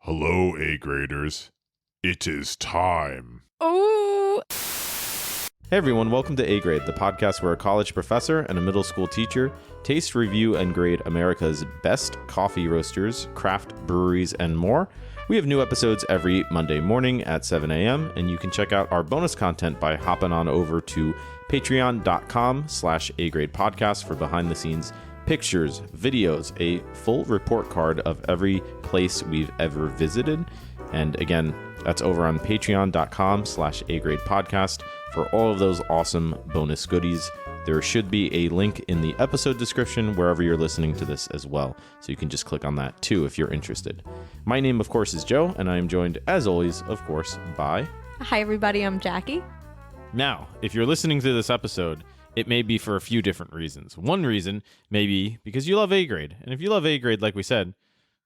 Hello, A-graders. It is time. Oh! Hey everyone, welcome to A-Grade, the podcast where a college professor and a middle school teacher taste, review, and grade America's best coffee roasters, craft breweries, and more. We have new episodes every Monday morning at 7 a.m., and you can check out our bonus content by hopping on over to patreon.com/A-Grade podcast for behind-the-scenes pictures, videos, a full report card of every place we've ever visited. And again, that's over on patreon.com/A-Grade podcast for all of those awesome bonus goodies. There should be a link in the episode description wherever you're listening to this as well. So you can just click on that too if you're interested. My name, of course, is Joe, and I am joined, as always, of course, by... Hi, everybody. I'm Jackie. Now, if you're listening to this episode, it may be for a few different reasons. One reason may be because you love A-Grade. And if you love A-Grade, like we said,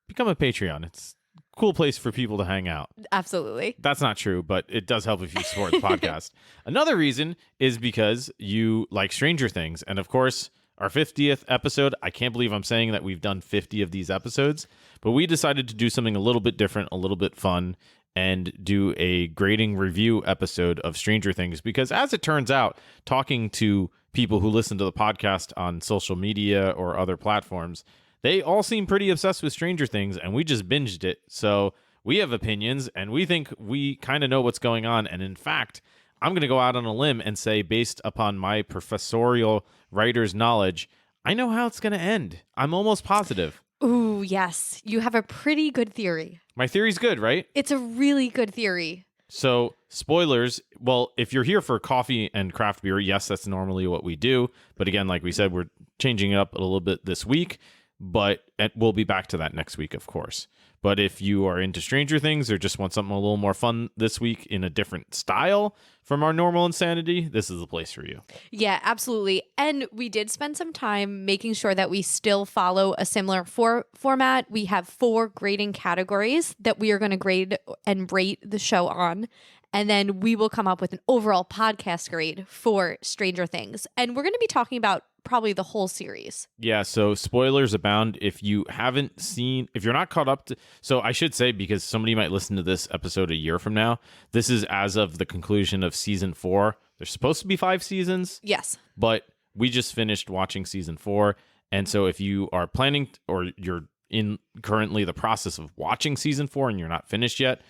become a Patreon. It's a cool place for people to hang out. Absolutely. That's not true, but it does help if you support the podcast. Another reason is because you like Stranger Things. And of course, our 50th episode, I can't believe I'm saying that we've done 50 of these episodes, but we decided to do something a little bit different, a little bit fun, and do a grading review episode of Stranger Things. Because as it turns out, talking to people who listen to the podcast on social media or other platforms, they all seem pretty obsessed with Stranger Things, and we just binged it. So we have opinions, and we think we kind of know what's going on. And in fact, I'm going to go out on a limb and say, based upon my professorial writer's knowledge, I know how it's going to end. I'm almost positive. Ooh, yes. You have a pretty good theory. My theory's good, right? It's a really good theory. So, spoilers. Well, if you're here for coffee and craft beer, yes, that's normally what we do. But again, like we said, we're changing it up a little bit this week. But we'll be back to that next week, of course. But if you are into Stranger Things or just want something a little more fun this week in a different style from our normal insanity, this is the place for you. Yeah, absolutely. And we did spend some time making sure that we still follow a similar format. We have 4 grading categories that we are going to grade and rate the show on. And then we will come up with an overall podcast grade for Stranger Things. And we're going to be talking about probably the whole series. Yeah, so spoilers abound. If you haven't seen, if you're not caught up to, so I should say, because somebody might listen to this episode a year from now, this is as of the conclusion of season 4. There's supposed to be 5 seasons. Yes. But we just finished watching season 4. And so if you are planning or you're in currently the process of watching season 4 and you're not finished yet,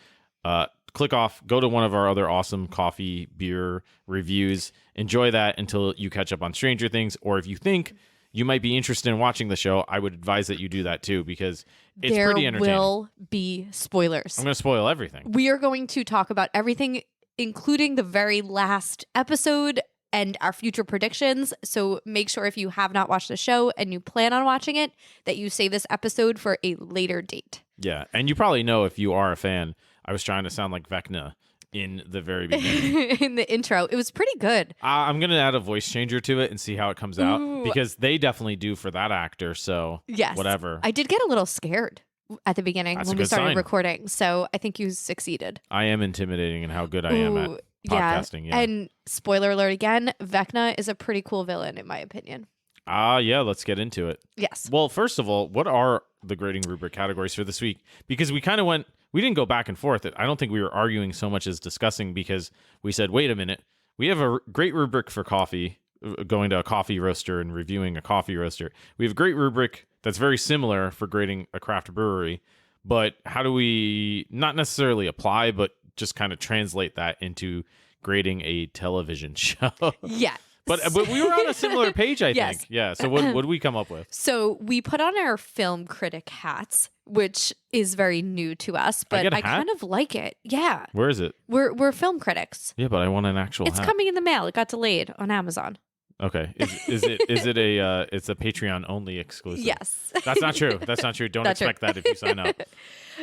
click off, go to one of our other awesome coffee, beer reviews, enjoy that until you catch up on Stranger Things. Or if you think you might be interested in watching the show, I would advise that you do that too, because it's pretty entertaining. There will be spoilers. I'm going to spoil everything. We are going to talk about everything, including the very last episode and our future predictions. So make sure if you have not watched the show and you plan on watching it, that you save this episode for a later date. Yeah, and you probably know if you are a fan, I was trying to sound like Vecna in the very beginning. In the intro. It was pretty good. I'm going to add a voice changer to it and see how it comes out. Ooh. Because they definitely do for that actor, so yes. Whatever. I did get a little scared at the beginning when we started recording, so I think you succeeded. I am intimidating in how good I am at podcasting. Yeah. And spoiler alert again, Vecna is a pretty cool villain in my opinion. Yeah, let's get into it. Yes. Well, first of all, what are the grading rubric categories for this week? Because we kind of we didn't go back and forth. I don't think we were arguing so much as discussing, because we said, wait a minute, we have a great rubric for coffee, going to a coffee roaster and reviewing a coffee roaster. We have a great rubric that's very similar for grading a craft brewery, but how do we not necessarily apply, but just kind of translate that into grading a television show? Yeah. But we were on a similar page, I Yes. think. Yeah. So what did we come up with? So we put on our film critic hats, which is very new to us, but I kind of like it. Yeah. Where is it? We're film critics. Yeah, but I want an actual It's hat. coming in the mail. It got delayed on Amazon. Okay. Is it a it's a Patreon only exclusive? Yes. That's not true. That's not true. Don't expect that if you sign up.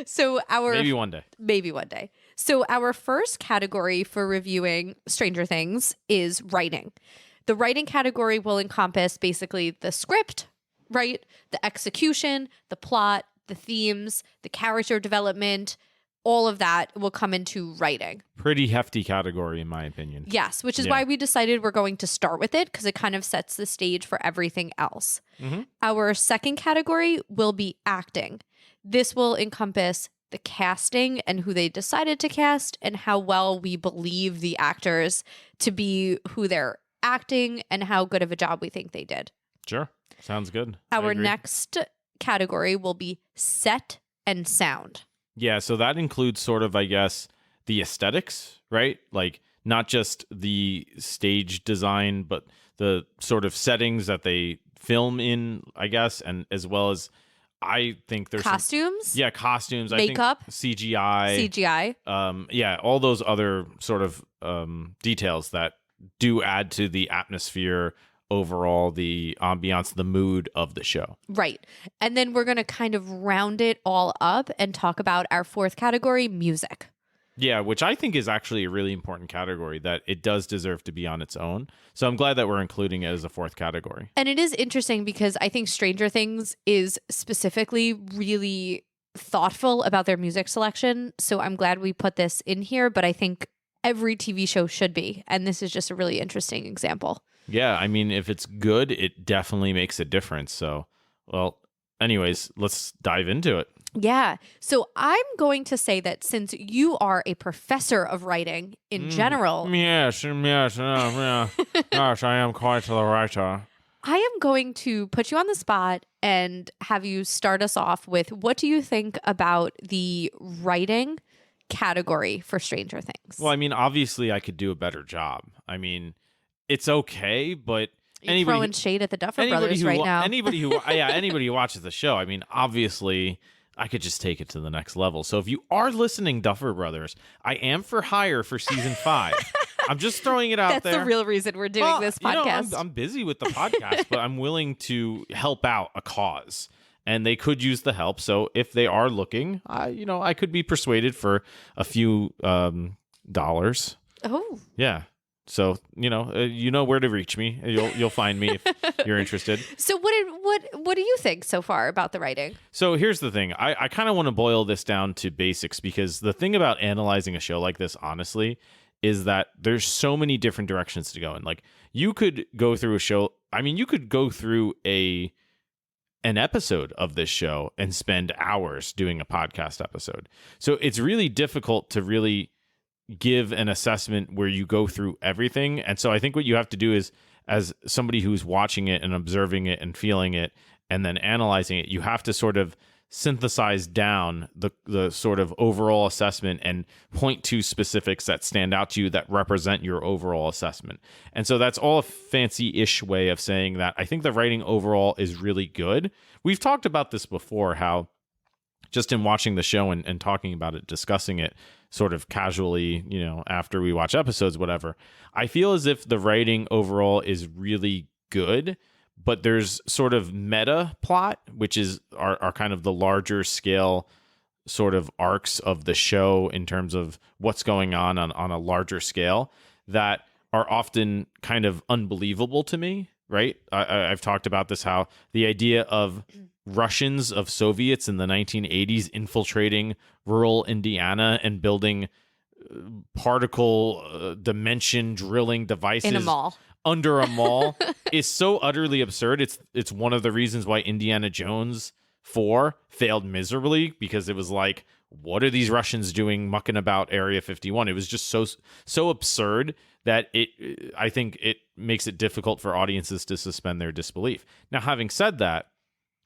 So Maybe one day. Maybe one day. So our first category for reviewing Stranger Things is writing. The writing category will encompass basically the script, right? The execution, the plot, the themes, the character development, all of that will come into writing. Pretty hefty category, in my opinion. Yes, which is why we decided we're going to start with it, because it kind of sets the stage for everything else. Mm-hmm. Our second category will be acting. This will encompass the casting and who they decided to cast and how well we believe the actors to be who they're acting and how good of a job we think they did. Sure. Sounds good. I Our agree. next category will be set and sound. Yeah, so that includes sort of, I guess, the aesthetics, right? Like not just the stage design, but the sort of settings that they film in, I guess, and as well as I think there's Costumes? costumes, Makeup? I think CGI. CGI. All those other sort of details that do add to the atmosphere, overall, the ambiance, the mood of the show. Right. And then we're going to kind of round it all up and talk about our fourth category, music. Yeah, which I think is actually a really important category that it does deserve to be on its own. So I'm glad that we're including it as a fourth category. And it is interesting because I think Stranger Things is specifically really thoughtful about their music selection. So I'm glad we put this in here, but I think every TV show should be. And this is just a really interesting example. Yeah, I mean, if it's good, it definitely makes a difference. So, well, anyways, let's dive into it. Yeah. So I'm going to say that since you are a professor of writing in general, Yes, yes, I am quite the writer. I am going to put you on the spot and have you start us off with what do you think about the writing category for Stranger Things? Well, I mean, obviously, I could do a better job. I mean, it's okay, but You're throwing shade at the Duffer Brothers right now. Anybody who watches the show, I mean, obviously, I could just take it to the next level. So if you are listening, Duffer Brothers, I am for hire for season 5. I'm just throwing it out That's there. the real reason we're doing this podcast. I'm busy with the podcast, but I'm willing to help out a cause. And they could use the help. So if they are looking, I could be persuaded for a few dollars. Oh. Yeah. So, you know where to reach me. You'll find me if you're interested. So what do you think so far about the writing? So here's the thing. I kind of want to boil this down to basics because the thing about analyzing a show like this, honestly, is that there's so many different directions to go in. Like you could go through a show. I mean, you could go through an episode of this show and spend hours doing a podcast episode. So it's really difficult to really give an assessment where you go through everything. And so I think what you have to do is, as somebody who's watching it and observing it and feeling it and then analyzing it, you have to sort of synthesize down the sort of overall assessment and point to specifics that stand out to you that represent your overall assessment. And so that's all a fancy-ish way of saying that I think the writing overall is really good. We've talked about this before, how just in watching the show and talking about it, discussing it sort of casually, after we watch episodes, whatever, I feel as if the writing overall is really good, but there's sort of meta plot, which is are kind of the larger scale sort of arcs of the show in terms of what's going on a larger scale that are often kind of unbelievable to me, right? I've talked about this, how the idea of Russians, of Soviets in the 1980s infiltrating rural Indiana and building particle dimension drilling devices In a mall. under a mall is so utterly absurd. It's one of the reasons why Indiana Jones 4 failed miserably, because it was like, what are these Russians doing mucking about Area 51? It was just so absurd that I think it makes it difficult for audiences to suspend their disbelief. Now, having said that,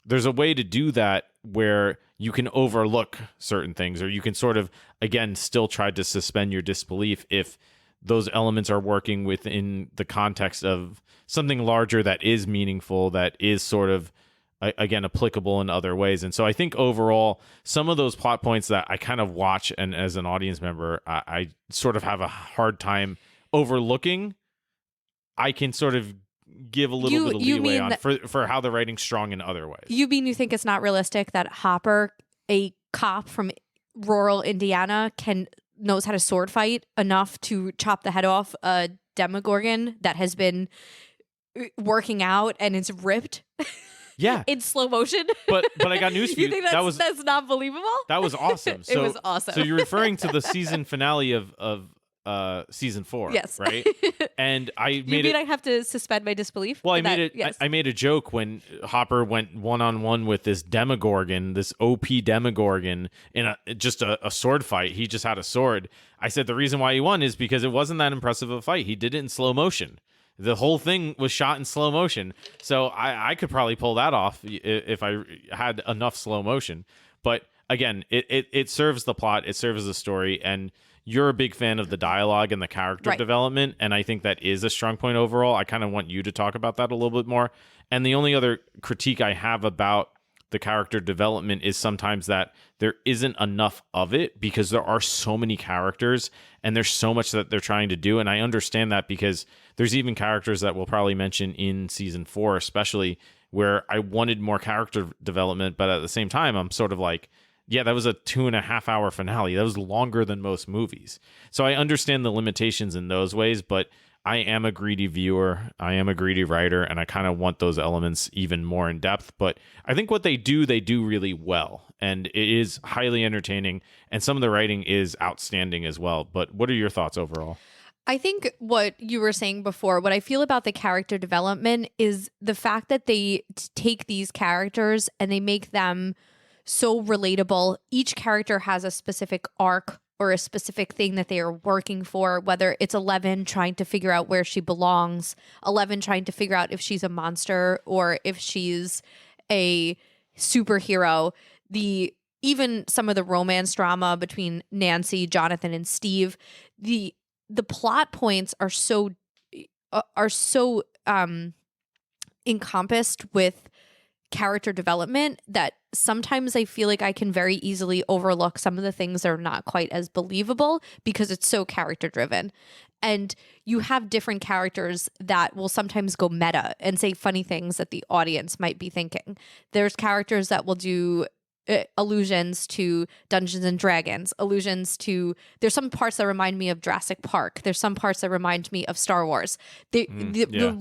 there's a way to do that where you can overlook certain things, or you can sort of, again, still try to suspend your disbelief if those elements are working within the context of something larger that is meaningful, that is sort of, again, applicable in other ways. And so I think overall, some of those plot points that I kind of watch and as an audience member, I sort of have a hard time overlooking, I can sort of give a little bit of leeway on for how the writing's strong in other ways. You mean you think it's not realistic that Hopper, a cop from rural Indiana, knows how to sword fight enough to chop the head off a Demogorgon that has been working out and it's ripped? Yeah. In slow motion. But I got news for you. You think that's not believable? That was awesome. It was awesome. So you're referring to the season finale of season 4. Yes. Right. And I made I have to suspend my disbelief? Well, I That- made it. Yes. I made a joke when Hopper went one-on-one with this Demogorgon, this OP Demogorgon, in just a sword fight. He just had a sword. I said the reason why he won is because it wasn't that impressive of a fight. He did it in slow motion. The whole thing was shot in slow motion. So I could probably pull that off if I had enough slow motion. But again, it serves the plot. It serves the story. And you're a big fan of the dialogue and the character Right. development. And I think that is a strong point overall. I kind of want you to talk about that a little bit more. And the only other critique I have about the character development is sometimes that there isn't enough of it because there are so many characters and there's so much that they're trying to do. And I understand that because there's even characters that we'll probably mention in season 4, especially, where I wanted more character development. But at the same time, I'm sort of like, yeah, that was a 2.5-hour finale. That was longer than most movies. So I understand the limitations in those ways, but I am a greedy viewer. I am a greedy writer, and I kind of want those elements even more in depth. But I think what they do really well. And it is highly entertaining. And some of the writing is outstanding as well. But what are your thoughts overall? I think what you were saying before, what I feel about the character development is the fact that they take these characters and they make them so relatable. Each character has a specific arc or a specific thing that they are working for, whether it's 11 trying to figure out where she belongs, 11 trying to figure out if she's a monster or if she's a superhero. Even some of the romance drama between Nancy, Jonathan, and Steve, the plot points are so encompassed with character development that sometimes I feel like I can very easily overlook some of the things that are not quite as believable because it's so character driven. And you have different characters that will sometimes go meta and say funny things that the audience might be thinking. There's characters that will do allusions to Dungeons and Dragons, there's some parts that remind me of Jurassic Park. There's some parts that remind me of Star Wars. The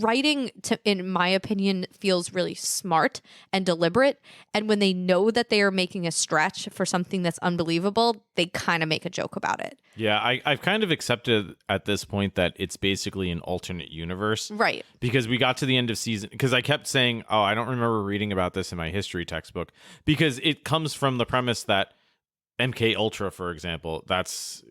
writing, in my opinion, feels really smart and deliberate. And when they know that they are making a stretch for something that's unbelievable, they kind of make a joke about it. Yeah, I've kind of accepted at this point that it's basically an alternate universe. Right. Because we got to the end of season, because I kept saying, oh, I don't remember reading about this in my history textbook, because it comes from the premise that MK Ultra, for example, it's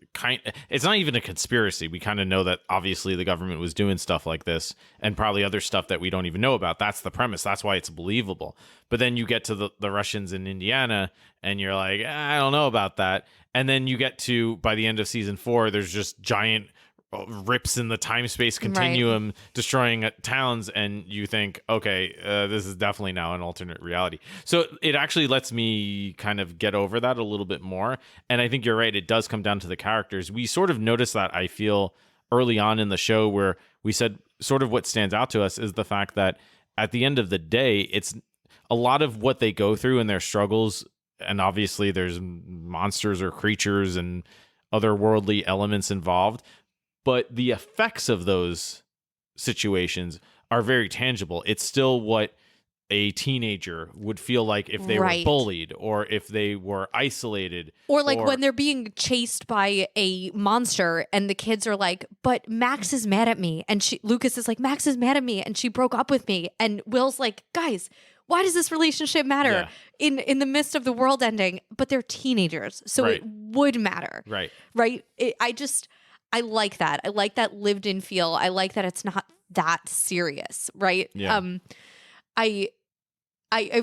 not even a conspiracy. We kind of know that obviously the government was doing stuff like this and probably other stuff that we don't even know about. That's the premise. That's why it's believable. But then you get to the Russians in Indiana and you're like, I don't know about that. And then you get to, by the end of season 4, there's just giant rips in the time-space continuum destroying towns, and you think, okay, this is definitely now an alternate reality. So it actually lets me kind of get over that a little bit more. And I think you're right, it does come down to the characters. We sort of noticed that, I feel, early on in the show, where we said sort of what stands out to us is the fact that at the end of the day, it's a lot of what they go through and their struggles, and obviously there's monsters or creatures and otherworldly elements involved, but the effects of those situations are very tangible. It's still what a teenager would feel like if they were bullied or if they were isolated. Or like when they're being chased by a monster and the kids are like, but Max is mad at me. And Lucas is like, Max is mad at me and she broke up with me. And Will's like, guys, why does this relationship matter in the midst of the world ending? But they're teenagers, so it would matter. Right. I like that. I like that lived in feel. I like that it's not that serious, right? Yeah. I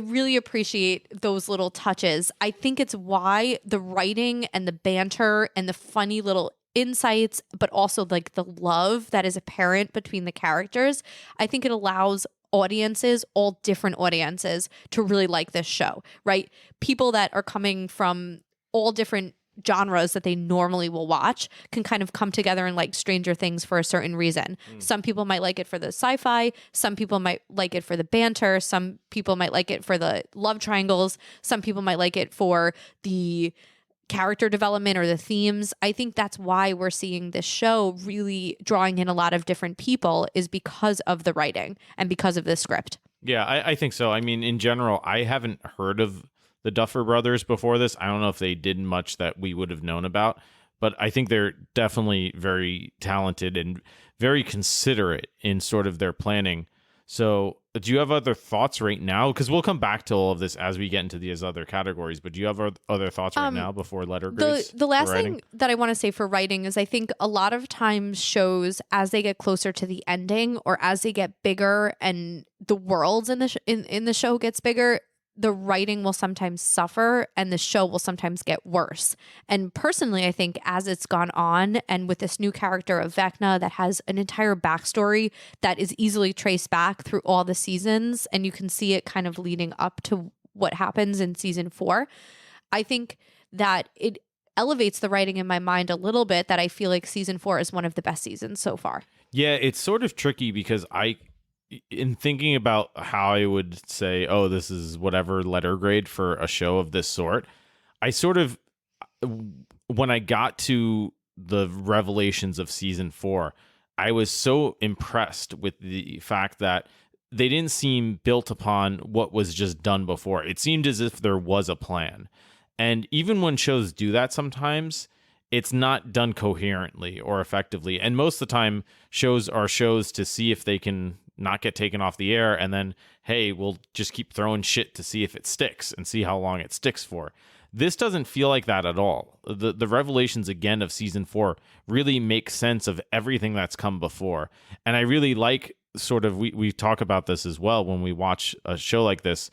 really appreciate those little touches. I think it's why the writing and the banter and the funny little insights, but also like the love that is apparent between the characters, I think it allows audiences, all different audiences, to really like this show, right? People that are coming from all different genres that they normally will watch can kind of come together and like Stranger Things for a certain reason. Some people might like it for the sci-fi, some people might like it for the banter, some people might like it for the love triangles, some people might like it for the character development or the themes. I think that's why we're seeing this show really drawing in a lot of different people, is because of the writing and because of the script. Yeah, I think so. I mean, in general, I haven't heard of the Duffer Brothers before this. I don't know if they did much that we would have known about, but I think they're definitely very talented and very considerate in sort of their planning. So do you have other thoughts right now? Because we'll come back to all of this as we get into these other categories, but do you have other thoughts right now before letter grades? The last for writing? thing that I want to say for writing is I think a lot of times shows, as they get closer to the ending or as they get bigger and the worlds in the show gets bigger, the writing will sometimes suffer and the show will sometimes get worse. And personally, I think as it's gone on and with this new character of Vecna that has an entire backstory that is easily traced back through all the seasons, and you can see it kind of leading up to what happens in season 4, I think that it elevates the writing in my mind a little bit, that I feel like season 4 is one of the best seasons so far. Yeah, it's sort of tricky because in thinking about how I would say, oh, this is whatever letter grade for a show of this sort, I sort of, when I got to the revelations of season 4, I was so impressed with the fact that they didn't seem built upon what was just done before. It seemed as if there was a plan. And even when shows do that sometimes, it's not done coherently or effectively. And most of the time, shows are shows to see if they can not get taken off the air, and then, hey, we'll just keep throwing shit to see if it sticks and see how long it sticks for. This doesn't feel like that at all. The revelations, again, of season 4 really make sense of everything that's come before. And I really like sort of, we talk about this as well when we watch a show like this,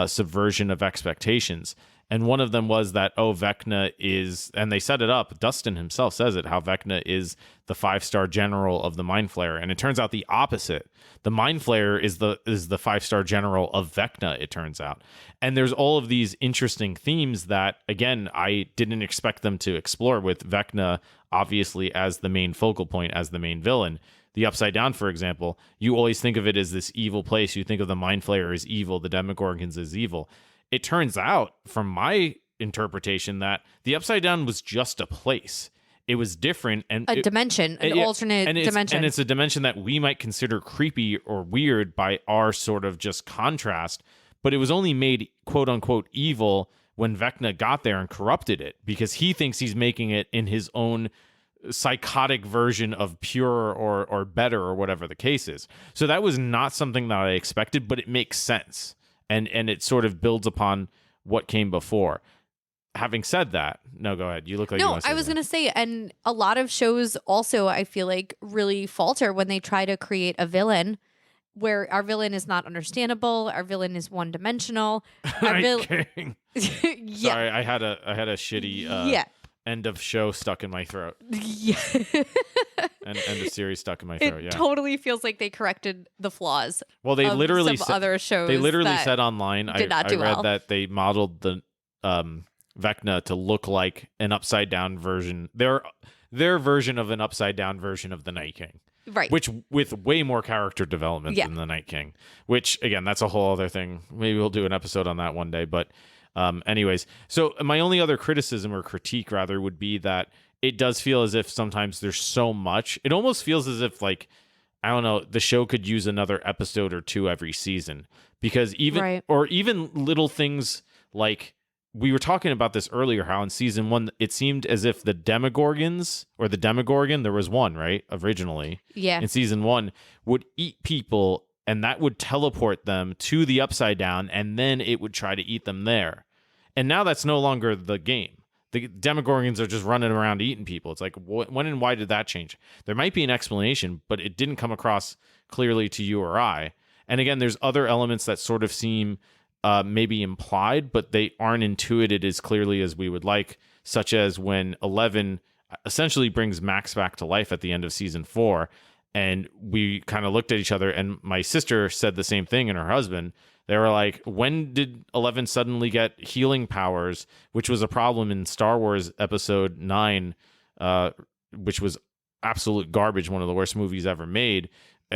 subversion of expectations. And one of them was that, Vecna is, and they set it up, Dustin himself says it, how Vecna is the 5-star general of the Mind Flayer. And it turns out the opposite. The Mind Flayer is the 5-star general of Vecna, it turns out. And there's all of these interesting themes that, again, I didn't expect them to explore, with Vecna obviously as the main focal point, as the main villain. The Upsidedown, for example, you always think of it as this evil place. You think of the Mind Flayer as evil, the Demogorgons as evil. It turns out, from my interpretation, that the Upsidedown was just a place. It was different, and Dimension, an alternate dimension. And it's a dimension that we might consider creepy or weird by our sort of just contrast, but it was only made quote-unquote evil when Vecna got there and corrupted it, because he thinks he's making it in his own psychotic version of pure or better, or whatever the case is. So that was not something that I expected, but it makes sense. And it sort of builds upon what came before. Having said that, no, go ahead. You look like you want to say I was going to say, and a lot of shows also, I feel like, really falter when they try to create a villain where our villain is not understandable. Our villain is one-dimensional. Kidding. Yeah. Sorry, I had a shitty end of show stuck in my throat. Yeah. And end of series stuck in my throat. It totally feels like they corrected the flaws. Well, they of literally some other shows. They literally said online. I read that they modeled the Vecna to look like an upside down version. Their version of an upside down version of the Night King. Right. Which with way more character development than the Night King. Which again, that's a whole other thing. Maybe we'll do an episode on that one day. But anyways, so my only other criticism or critique rather would be that it does feel as if sometimes there's so much. It almost feels as if, like, I don't know, the show could use another episode or two every season, because even little things like, we were talking about this earlier, how in season 1 it seemed as if the Demogorgons, or the Demogorgon, there was one, right, originally, in season 1, would eat people, and that would teleport them to the Upside Down, and then it would try to eat them there. And now that's no longer the game. The Demogorgons are just running around eating people. It's like, when and why did that change? There might be an explanation, but it didn't come across clearly to you or I. And again, there's other elements that sort of seem maybe implied, but they aren't intuited as clearly as we would like, such as when 11 essentially brings Max back to life at the end of season 4. And we kind of looked at each other, and my sister said the same thing, and her husband. They were like, when did 11 suddenly get healing powers, which was a problem in Star Wars Episode 9, which was absolute garbage, one of the worst movies ever made,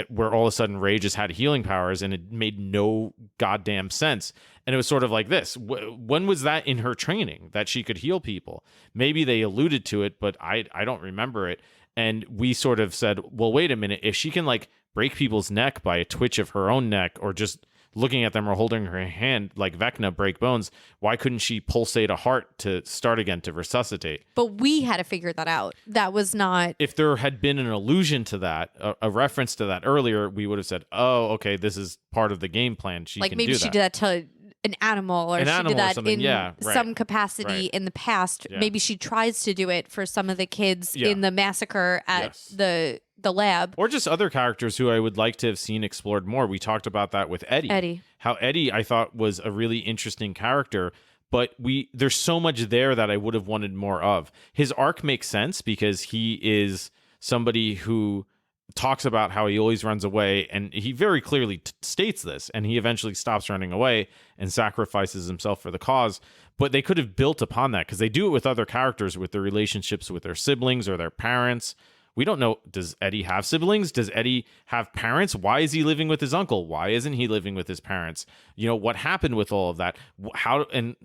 where all of a sudden Rey just had healing powers, and it made no goddamn sense. And it was sort of like this. When was that in her training, that she could heal people? Maybe they alluded to it, but I don't remember it. And we sort of said, well, wait a minute. If she can, like, break people's neck by a twitch of her own neck, or just looking at them or holding her hand like Vecna break bones, why couldn't she pulsate a heart to start again, to resuscitate? But we had to figure that out. That was not. If there had been an allusion to that, a reference to that earlier, we would have said, oh, okay, this is part of the game plan. She like can maybe do she that. did that to an animal, or An she animal did or that something. in Yeah, right. some capacity Right. in the past. Yeah. Maybe she tries to do it for some of the kids Yeah. in the massacre at Yes. the lab. Or just other characters who I would like to have seen explored more. We talked about that with Eddie. Eddie. How Eddie, I thought, was a really interesting character, but there's so much there that I would have wanted more of. His arc makes sense because he is somebody who talks about how he always runs away, and he very clearly states this, and he eventually stops running away and sacrifices himself for the cause. But they could have built upon that, because they do it with other characters, with their relationships with their siblings or their parents. We don't know, does Eddie have siblings? Does Eddie have parents? Why is he living with his uncle? Why isn't he living with his parents? You know, what happened with all of that? How and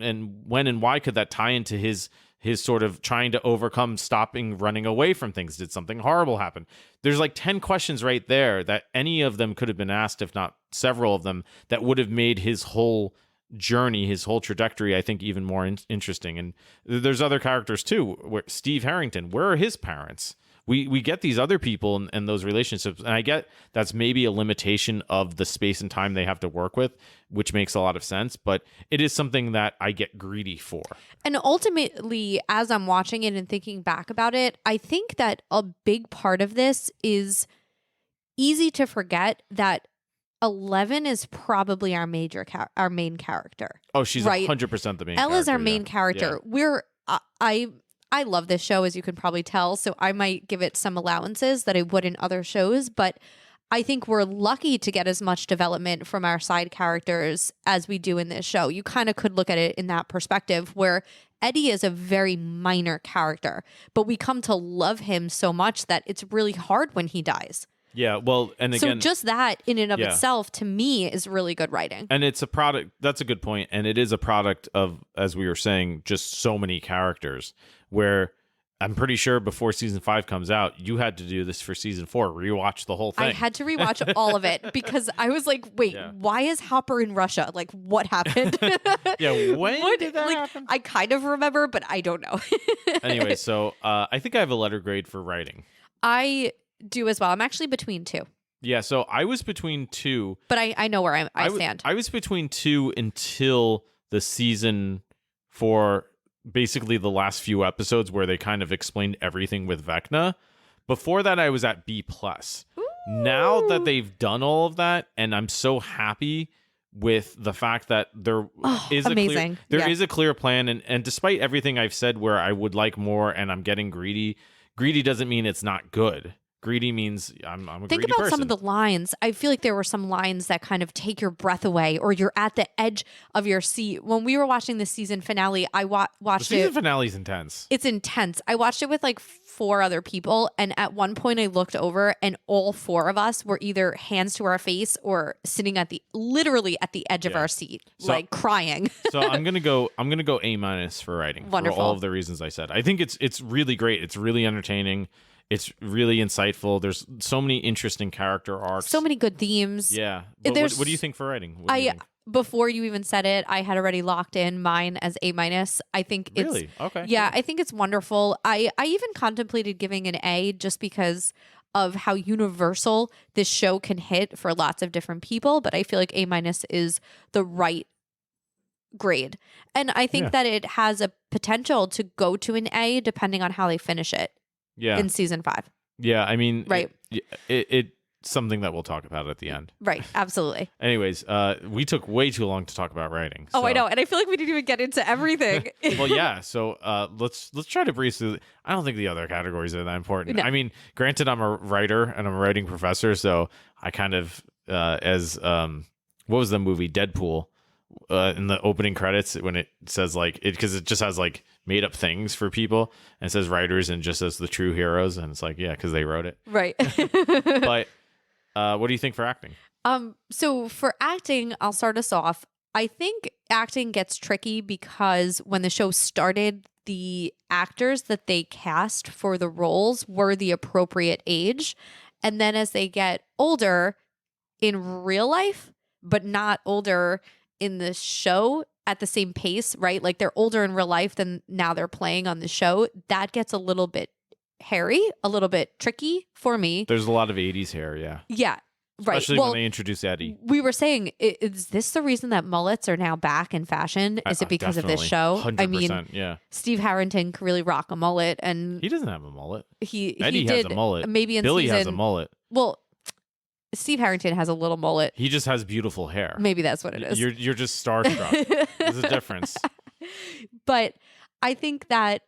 when and why could that tie into his sort of trying to overcome stopping running away from things? Did something horrible happen? There's like 10 questions right there that any of them could have been asked, if not several of them, that would have made his whole journey, his whole trajectory, I think, even more interesting. And there's other characters too, where Steve Harrington, where are his parents? We get these other people and those relationships, and I get that's maybe a limitation of the space and time they have to work with, which makes a lot of sense, but it is something that I get greedy for. And ultimately, as I'm watching it and thinking back about it, I think that a big part of this is easy to forget that 11 is probably our main character. Oh, she's right? 100% the main Ella's character. our main character. Yeah. I love this show, as you can probably tell, so I might give it some allowances that I would in other shows, but I think we're lucky to get as much development from our side characters as we do in this show. You kind of could look at it in that perspective, where Eddie is a very minor character, but we come to love him so much that it's really hard when he dies. Yeah, well, and again, so just that in and of yeah. itself, to me, is really good writing. And it's a product, that's a good point, and it is a product of, as we were saying, just so many characters, where I'm pretty sure before season 5 comes out, you had to do this for season 4, rewatch the whole thing. I had to rewatch all of it because I was like, wait, why is Hopper in Russia? Like, what happened? Yeah, when did that happen? I kind of remember, but I don't know. Anyway, so I think I have a letter grade for writing. I do as well. I'm actually between 2. Yeah, so I was between 2. But I know where I stand. I was between 2 until the season 4, basically the last few episodes where they kind of explained everything with Vecna. Before that, I was at B+. Now that they've done all of that, and I'm so happy with the fact that there is amazing. Is a clear plan, and despite everything I've said where I would like more and I'm getting greedy doesn't mean it's not good. Greedy means I'm a Think greedy about person. some of the lines. I feel like there were some lines that kind of take your breath away, or you're at the edge of your seat. When we were watching the season finale, I watched the season finale's intense. It's intense. I watched it with like 4 other people, and at one point I looked over, and all 4 of us were either hands to our face or sitting literally at the edge of our seat, like crying. So I'm gonna go A- for writing. Wonderful. For all of the reasons I said. I think it's really great. It's really entertaining. It's really insightful. There's so many interesting character arcs. So many good themes. Yeah. But what do you think for writing? What do you think? Before you even said it, I had already locked in mine as A-. I think it's Really? Okay. Yeah, I think it's wonderful. I even contemplated giving an A just because of how universal this show can hit for lots of different people, but I feel like A- is the right grade. And I think that it has a potential to go to an A depending on how they finish it. Yeah. In season 5. Yeah, I mean, right. It's something that we'll talk about at the end. Right, absolutely. Anyways, we took way too long to talk about writing. Oh, so. I know, and I feel like we didn't even get into everything. Well, yeah. So let's try to breeze through. I don't think the other categories are that important. No. I mean, granted, I'm a writer and I'm a writing professor, so I kind of what was the movie Deadpool? In the opening credits when it says like it, because it just has like made up things for people and it says writers and just says the true heroes, and it's like, yeah, because they wrote it. Right. But what do you think for acting? So for acting, I'll start us off. I think acting gets tricky because when the show started, the actors that they cast for the roles were the appropriate age. And then as they get older in real life, but not older in the show at the same pace, right? Like they're older in real life than now they're playing on the show. That gets a little bit hairy, a little bit tricky for me. There's a lot of 80s hair, yeah. Yeah. Right. Especially when they introduce Eddie. We were saying, is this the reason that mullets are now back in fashion? Is it because of this show? 100%, I mean, yeah. Steve Harrington could really rock a mullet, and He doesn't have a mullet. Eddie has a mullet. Maybe in Billy season, has a mullet. Well, Steve Harrington has a little mullet. He just has beautiful hair. Maybe that's what it is. You're just starstruck. There's a difference. But I think that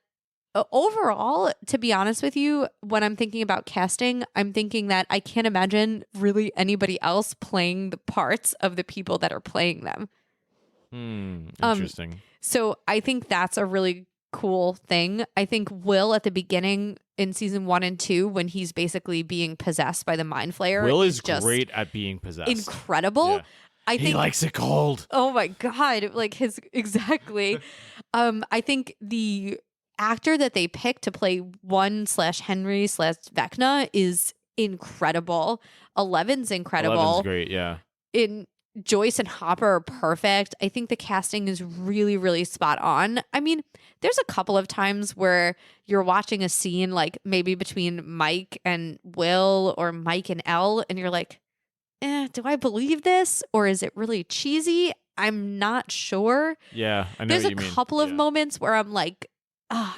overall, to be honest with you, when I'm thinking about casting, I'm thinking that I can't imagine really anybody else playing the parts of the people that are playing them. Interesting. So I think that's a really cool thing. I think Will at the beginning in season 1 and 2, when he's basically being possessed by the mind flayer, Will is just great at being possessed. incredible. Yeah. I think he likes it cold. Oh my God. Like his exactly. I think the actor that they picked to play 1/Henry/Vecna is incredible. Eleven's incredible. Eleven's great, yeah. In Joyce and Hopper are perfect. I think the casting is really, really spot on. I mean, there's a couple of times where you're watching a scene like maybe between Mike and Will or Mike and Elle, and you're like, do I believe this? Or is it really cheesy? I'm not sure. Yeah, I know There's what a you mean. couple of moments where I'm like,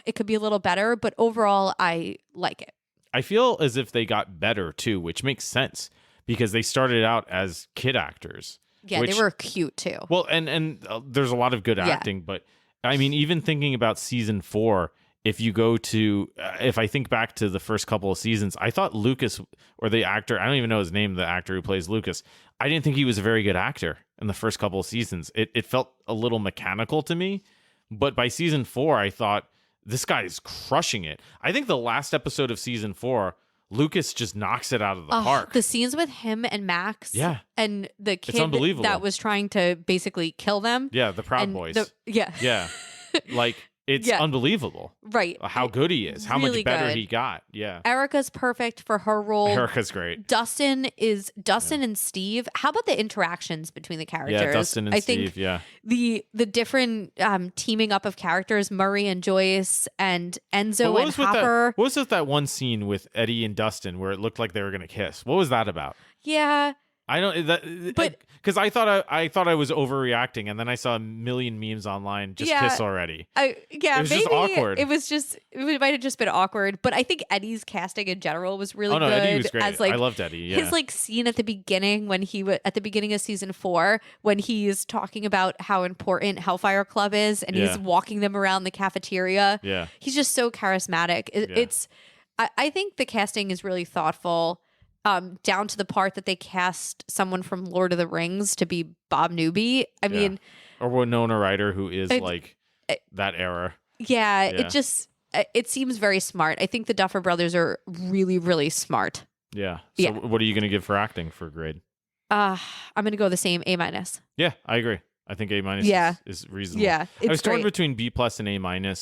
it could be a little better, but overall, I like it. I feel as if they got better too, which makes sense because they started out as kid actors. Yeah, they were cute too. Well, and there's a lot of good acting, but I mean, even thinking about season 4, if you go to, if I think back to the first couple of seasons, I thought Lucas, or the actor, I don't even know his name, the actor who plays Lucas, I didn't think he was a very good actor in the first couple of seasons. It felt a little mechanical to me, but by season 4, I thought, this guy is crushing it. I think the last episode of season 4, Lucas just knocks it out of the park. The scenes with him and Max, and the kid that was trying to basically kill them. Yeah, the Proud Boys. Yeah. Like, it's unbelievable. Right. How good he is. How really much better good. he got. Yeah. Erica's perfect for her role. Erica's great. Dustin and Steve. How about the interactions between the characters? Yeah, Dustin and Steve, the different teaming up of characters, Murray and Joyce and Enzo and Hopper. What was with that one scene with Eddie and Dustin where it looked like they were going to kiss? What was that about? Yeah. I don't, but because I thought I was overreacting, and then I saw a million memes online. Just kiss already. It was just awkward. It might have just been awkward. But I think Eddie's casting in general was really good. Eddie was great. As, I loved Eddie. Yeah. His scene at the beginning when at the beginning of season 4 when he's talking about how important Hellfire Club is, and he's walking them around the cafeteria. Yeah, he's just so charismatic. I think the casting is really thoughtful. Down to the part that they cast someone from Lord of the Rings to be Bob Newby. I mean, or Winona Ryder, who is that era. Yeah, it seems very smart. I think the Duffer Brothers are really, really smart. Yeah. So what are you going to give for acting for grade? I'm going to go the same, A-. Yeah, I agree. I think A- is reasonable. Yeah, I was torn between B+ and A-.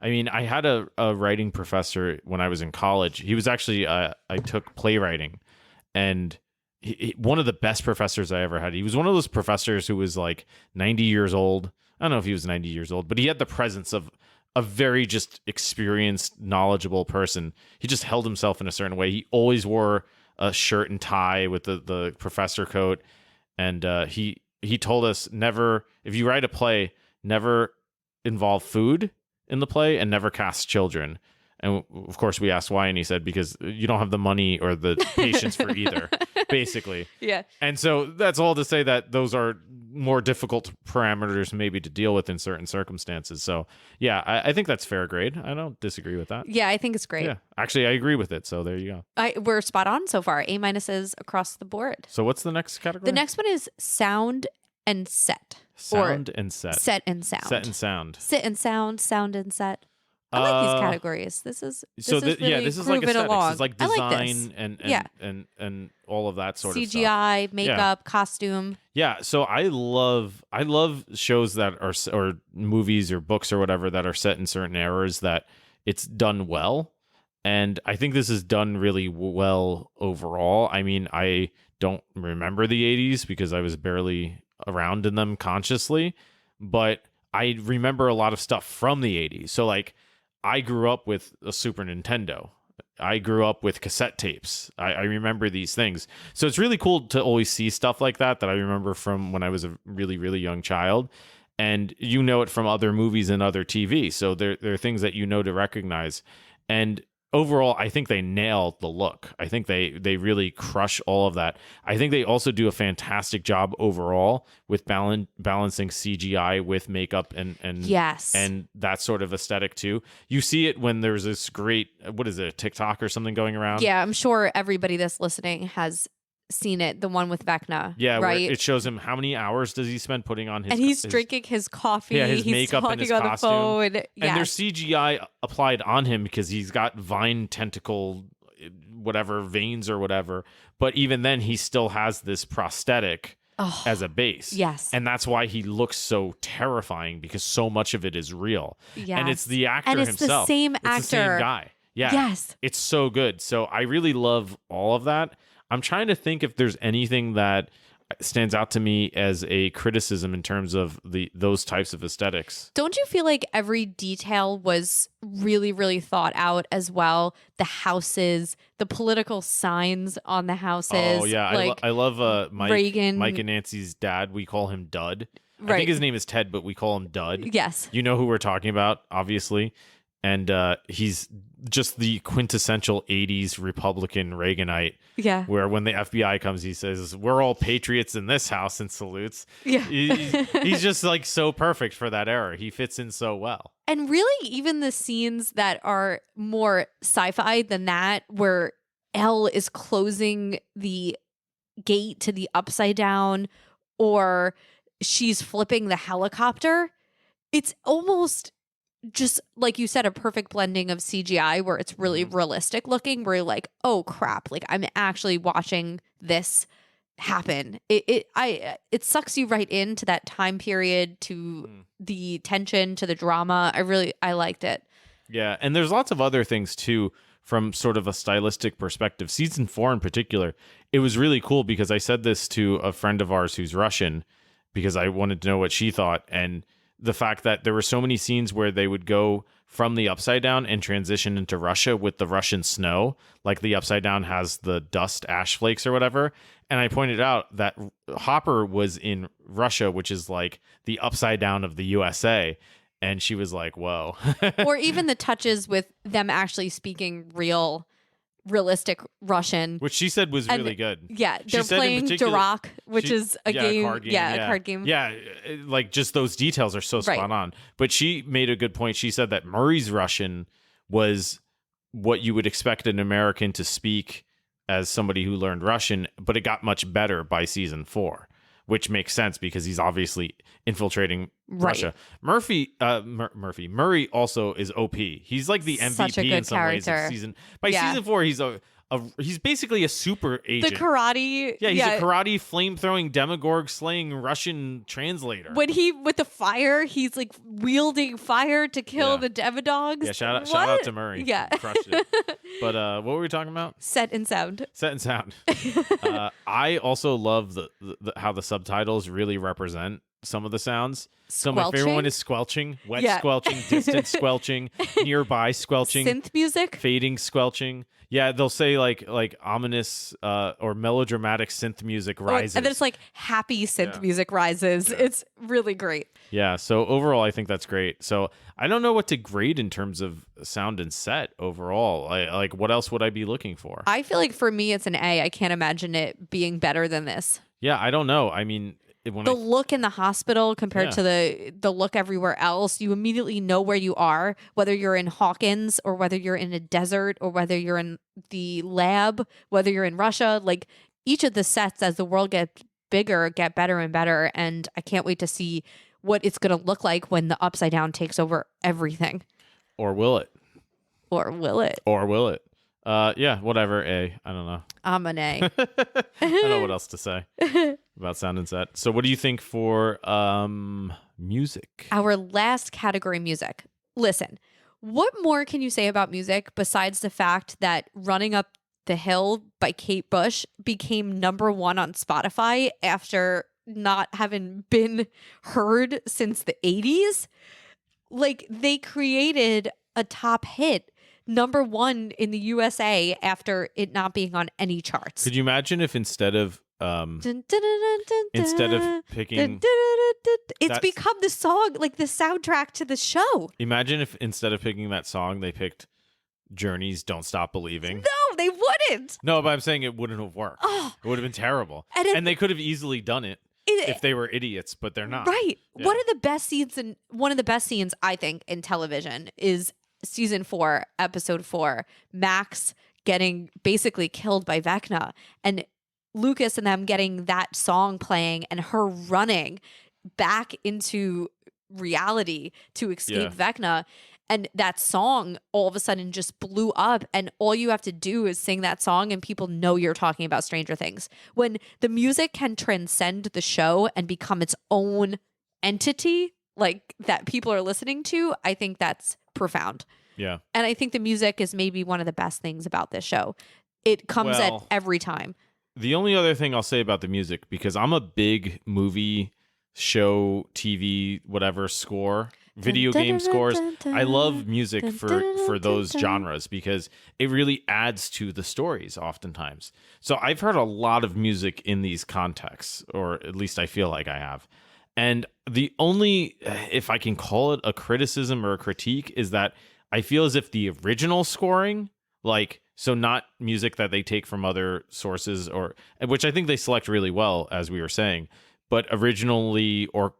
I mean, I had a writing professor when I was in college. He was actually, I took playwriting, and one of the best professors I ever had. He was one of those professors who was like 90 years old. I don't know if he was 90 years old, but he had the presence of a very just experienced, knowledgeable person. He just held himself in a certain way. He always wore a shirt and tie with the professor coat. And he told us, never, if you write a play, never involve food in the play and never cast children. And of course we asked why, and he said because you don't have the money or the patience for either, basically. Yeah. And so that's all to say that those are more difficult parameters maybe to deal with in certain circumstances. So yeah, I think that's fair grade. I don't disagree with that. Yeah, I think it's great. Yeah, actually I agree with it. So there you go. We're spot on so far. A- across the board. So what's the next category? The next one is sound and set. Sound and set. Set and sound. Set and sound. Sit and sound and set. I like these categories. This is this is like aesthetics. Along. It's like design and all of that sort of stuff. CGI, makeup, costume. Yeah, so I love shows that are, or movies or books or whatever that are set in certain eras that it's done well. And I think this is done really well overall. I mean, I don't remember the 80s because I was barely around in them consciously, but I remember a lot of stuff from the 80s. So like I grew up with a Super Nintendo. I grew up with cassette tapes. I remember these things. So it's really cool to always see stuff like that I remember from when I was a really, really young child. And you know it from other movies and other TV. So there are things that you know to recognize. And overall, I think they nailed the look. I think they really crush all of that. I think they also do a fantastic job overall with balancing CGI with makeup and Yes. and that sort of aesthetic too. You see it when there's this great, what is it, TikTok or something going around? Yeah, I'm sure everybody that's listening has seen it, the one with Vecna. Yeah, where right. it shows him how many hours does he spend putting on his, and he's drinking his coffee. Yeah, his he's makeup talking and his on costume. the phone. And there's CGI applied on him because he's got vine tentacle, whatever, veins or whatever. But even then, he still has this prosthetic as a base. Yes. And that's why he looks so terrifying, because so much of it is real. Yes. And it's the actor and it's himself. the same It's actor. the same guy. Yeah. Yes. It's so good. So I really love all of that. I'm trying to think if there's anything that stands out to me as a criticism in terms of those types of aesthetics. Don't you feel like every detail was really, really thought out as well? The houses, the political signs on the houses. Oh yeah, like I love Mike. Reagan. Mike and Nancy's dad. We call him Dud. I Right. think his name is Ted, but we call him Dud. Yes. You know who we're talking about, obviously. And he's just the quintessential 80s Republican Reaganite, Yeah. where when the FBI comes, he says, "We're all patriots in this house," and salutes. Yeah. He's just like so perfect for that era. He fits in so well. And really, even the scenes that are more sci-fi than that, where Elle is closing the gate to the upside down, or she's flipping the helicopter, it's almost just like you said, a perfect blending of CGI where it's really realistic looking, where you're like, oh crap, like I'm actually watching this happen. It sucks you right into that time period, to the tension, to the drama. I liked it. Yeah, and there's lots of other things too from sort of a stylistic perspective. Season 4 in particular, it was really cool because I said this to a friend of ours who's Russian because I wanted to know what she thought, and the fact that there were so many scenes where they would go from the Upside Down and transition into Russia with the Russian snow, like the Upside Down has the dust ash flakes or whatever. And I pointed out that Hopper was in Russia, which is like the Upside Down of the USA. And she was like, whoa. Or even the touches with them actually speaking realistic Russian. Which she said was And really good. Yeah, She they're said in playing particular- Duroc, which she- is a yeah, game. card game. Yeah, a card game. Yeah, like just those details are so spot Right. on. But she made a good point. She said that Murray's Russian was what you would expect an American to speak as somebody who learned Russian, but it got much better by season 4, which makes sense because he's obviously infiltrating Right. Russia. Murray also is OP. He's like the MVP Such a in good some ways of character. season. By Yeah. season 4, he's basically a super The agent. karate. Yeah, he's a karate flame-throwing demogorg slaying Russian translator. When with the fire, he's like wielding fire to kill Yeah. the demodogs. Yeah, shout out What? to Murray. Yeah. Crushed it. But what were we talking about? Set and sound. Set and sound. I also love the how the subtitles really represent some of the sounds. So my favorite Squelching? one is squelching, wet Yeah. squelching, distant squelching, nearby squelching, Synth music. fading squelching. Yeah, they'll say like ominous or melodramatic synth music rises. And then it's like happy synth Yeah. music rises. Yeah. It's really great. Yeah, so overall, I think that's great. So I don't know what to grade in terms of sound and set overall. Like, what else would I be looking for? I feel like for me, it's an A. I can't imagine it being better than this. Yeah, I don't know. I mean, when The look in the hospital compared Yeah. to the look everywhere else, you immediately know where you are, whether you're in Hawkins or whether you're in a desert or whether you're in the lab, whether you're in Russia. Like each of the sets, as the world gets bigger, get better and better. And I can't wait to see what it's going to look like when the Upside Down takes over everything. or will it? Or will it? Or will it? Yeah, whatever. A. I don't know. I'm an A. I don't know what else to say about sound and set. So what do you think for music? Our last category, music. Listen, what more can you say about music besides the fact that Running Up the Hill by Kate Bush became #1 on Spotify after not having been heard since the 80s. Like, they created a top hit, #1 in the USA after it not being on any charts. Could you imagine if instead of picking, it's become the song, like the soundtrack to the show. imagine if instead of picking that song, they picked Journey's "Don't Stop Believing"? No, they wouldn't. No, but I'm saying it wouldn't have worked. Oh. It would have been terrible, And they could have easily done it if they were idiots, but they're not. Right. Yeah. One of the best scenes I think in television is season 4, episode 4, Max getting basically killed by Vecna, and Lucas and them getting that song playing and her running back into reality to escape Vecna. And that song all of a sudden just blew up, and all you have to do is sing that song and people know you're talking about Stranger Things. When the music can transcend the show and become its own entity, like that people are listening to, I think that's profound. Yeah. And I think the music is maybe one of the best things about this show. It comes at every time. The only other thing I'll say about the music, because I'm a big movie, show, TV, whatever score, video game scores. I love music for those genres because it really adds to the stories oftentimes. So I've heard a lot of music in these contexts, or at least I feel like I have. And the only, if I can call it a criticism or a critique, is that I feel as if the original scoring, like, so not music that they take from other sources, or which I think they select really well, as we were saying, but originally or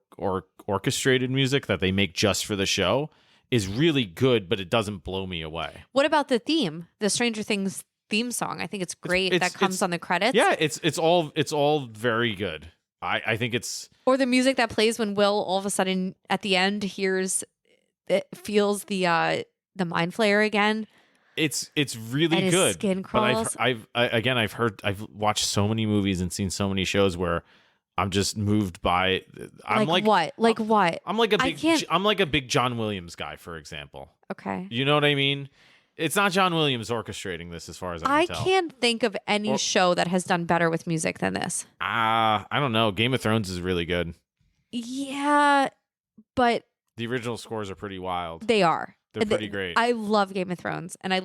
orchestrated music that they make just for the show is really good, but it doesn't blow me away. What about the theme, the Stranger Things theme song? I think it's great. That comes on the credits. Yeah, it's all very good. I think it's, or the music that plays when Will all of a sudden at the end feels the mind flayer again. It's really and his good. Skin crawls. But I've watched so many movies and seen so many shows where I'm just moved by. I'm like what? Like what? I'm like a big John Williams guy, for example. Okay. You know what I mean? It's not John Williams orchestrating this, as far as I can tell. Can't think of any show that has done better with music than this. I don't know. Game of Thrones is really good. Yeah, but the original scores are pretty wild. They are. They're pretty great. I love Game of Thrones, and I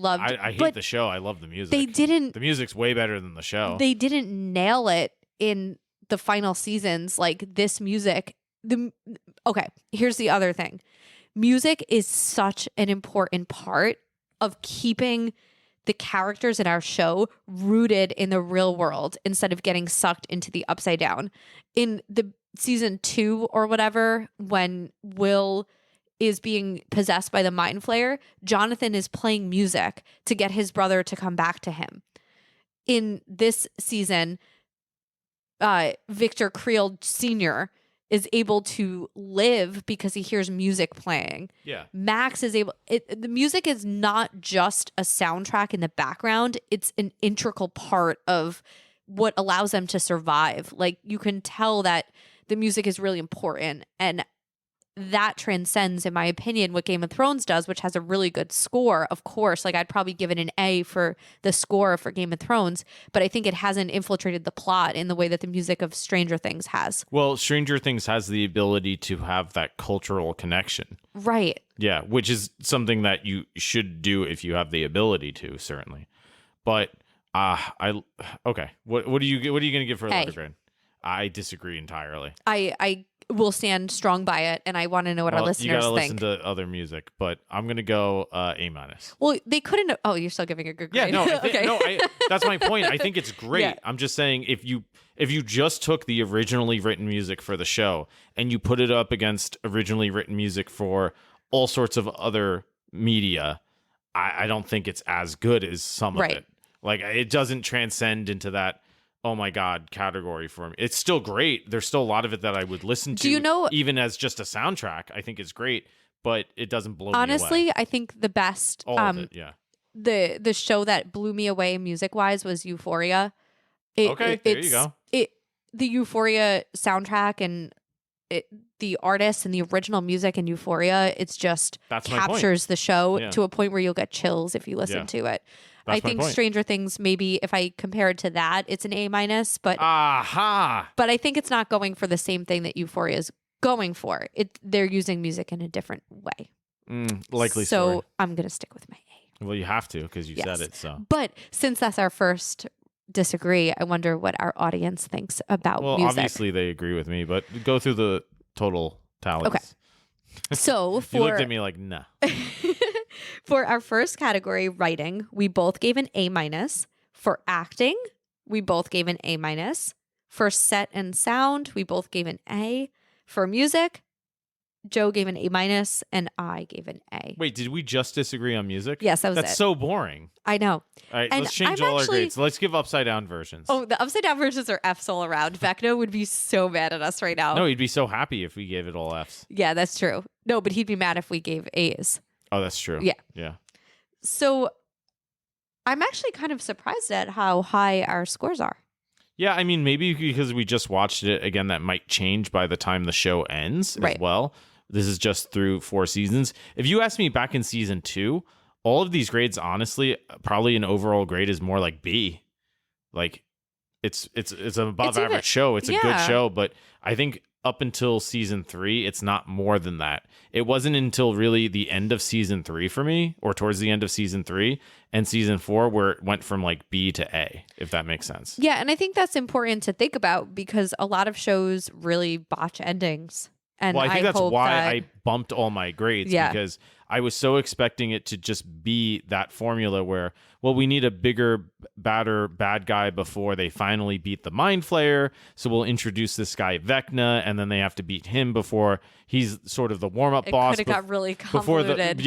hate the show. I love the music. The music's way better than the show. They didn't nail it in the final seasons. Like this music. Okay, here's the other thing. Music is such an important part of keeping the characters in our show rooted in the real world instead of getting sucked into the Upsidedown. In the season 2 or whatever, when Will is being possessed by the mind flayer, Jonathan is playing music to get his brother to come back to him. In this season, Victor Creel Sr. is able to live because he hears music playing. Yeah. Max is able... the music is not just a soundtrack in the background. It's an integral part of what allows them to survive. Like, you can tell that the music is really important, and that transcends, in my opinion, what Game of Thrones does, which has a really good score. Of course, like, I'd probably give it an A for the score for Game of Thrones, but I think it hasn't infiltrated the plot in the way that the music of Stranger Things has. Well, Stranger Things has the ability to have that cultural connection. Right. Yeah, which is something that you should do if you have the ability to, certainly. But okay. What are you going to give for a letter grade? I disagree entirely. I will stand strong by it, and I want to know what our listeners think. You gotta listen to other music, but I'm gonna go A-. Well, they couldn't. Oh, you're still giving a good grade. Yeah, no, okay. That's my point. I think it's great. Yeah. I'm just saying, if you just took the originally written music for the show and you put it up against originally written music for all sorts of other media, I don't think it's as good as some of it. Like, it doesn't transcend into that, oh my God, category for me. It's still great. There's still a lot of it that I would listen to. Do you know, even as just a soundtrack, I think it's great, but it doesn't blow me away. Honestly, I think the best, all of it, yeah. The show that blew me away music-wise was Euphoria. There you go. The Euphoria soundtrack and the artists and the original music in Euphoria, it's just captures the show to a point where you'll get chills if you listen to it. I my think point. Stranger Things, maybe if I compare it to that, it's an A-, but Aha! I think it's not going for the same thing that Euphoria is going for. They're using music in a different way. Likely so story. I'm going to stick with my A. Well, you have to because you Yes. said it. So, But since that's our first disagree, I wonder what our audience thinks about well, music. obviously they agree with me, but go through the total tallies. Okay. So You looked for at me like, nah. for our first category, writing, we both gave an A-. For acting, we both gave an A-. For set and sound, we both gave an A. For music, Joe gave an A- and I gave an A. Wait, did we just disagree on music? Yes, that was That's it. so boring. I know. All right, And let's change I'm all our actually- grades. Let's give upside down versions. Oh, the upside down versions are F's all around. Vecna would be so mad at us right now. No, he'd be so happy if we gave it all Fs. Yeah, that's true. No, but he'd be mad if we gave A's. Oh, that's true. Yeah. Yeah. So I'm actually kind of surprised at how high our scores are. Yeah, I mean, maybe because we just watched it again, that might change by the time the show ends Right. as well. This is just through 4 seasons. If you asked me back in season 2, all of these grades, honestly, probably an overall grade is more like B. Like it's an above It's even- average show. It's a good yeah. show, but I think up until season 3, it's not more than that. It wasn't until really the end of season 3 for me, or towards the end of season 3 and season 4, where it went from like B to A, if that makes sense. Yeah, and I think that's important to think about because a lot of shows really botch endings. And Well, I think that's hope why that- I bumped all my grades, Yeah. because I was so expecting it to just be that formula where, well, we need a bigger, badder bad guy before they finally beat the Mind Flayer. So we'll introduce this guy Vecna, and then they have to beat him before he's sort of the warm-up it boss. could have got really before convoluted.